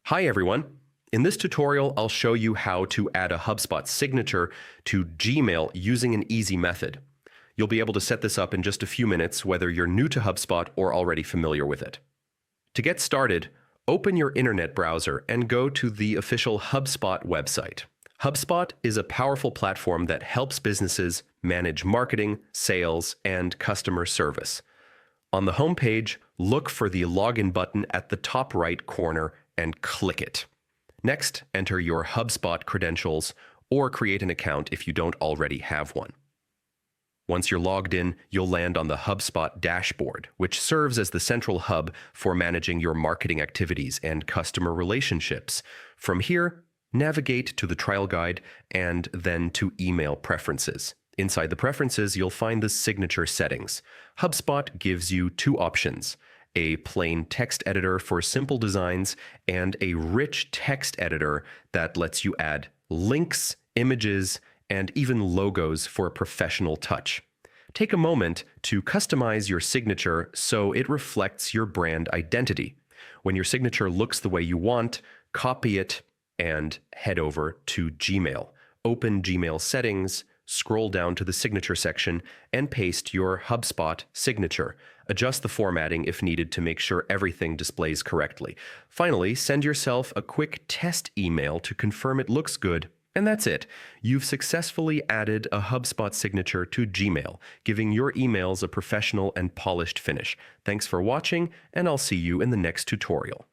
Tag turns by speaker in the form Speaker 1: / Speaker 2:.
Speaker 1: Hi everyone. In this tutorial, I'll show you how to add a HubSpot signature to Gmail using an easy method. You'll be able to set this up in just a few minutes, whether you're new to HubSpot or already familiar with it. To get started, open your internet browser and go to the official HubSpot website. HubSpot is a powerful platform that helps businesses manage marketing, sales, and customer service. On the homepage, look for the login button at the top right corner and click it. Next, enter your HubSpot credentials or create an account if you don't already have one. Once you're logged in, you'll land on the HubSpot dashboard, which serves as the central hub for managing your marketing activities and customer relationships. From here, navigate to the trial guide and then to email preferences. Inside the preferences, you'll find the signature settings. HubSpot gives you two options: a plain text editor for simple designs and a rich text editor that lets you add links, images, and even logos for a professional touch. Take a moment to customize your signature so it reflects your brand identity. When your signature looks the way you want, copy it and head over to Gmail. Open Gmail settings, scroll down to the signature section, and paste your HubSpot signature. Adjust the formatting if needed to make sure everything displays correctly. Finally, send yourself a quick test email to confirm it looks good. And that's it. You've successfully added a HubSpot signature to Gmail, giving your emails a professional and polished finish. Thanks for watching, and I'll see you in the next tutorial.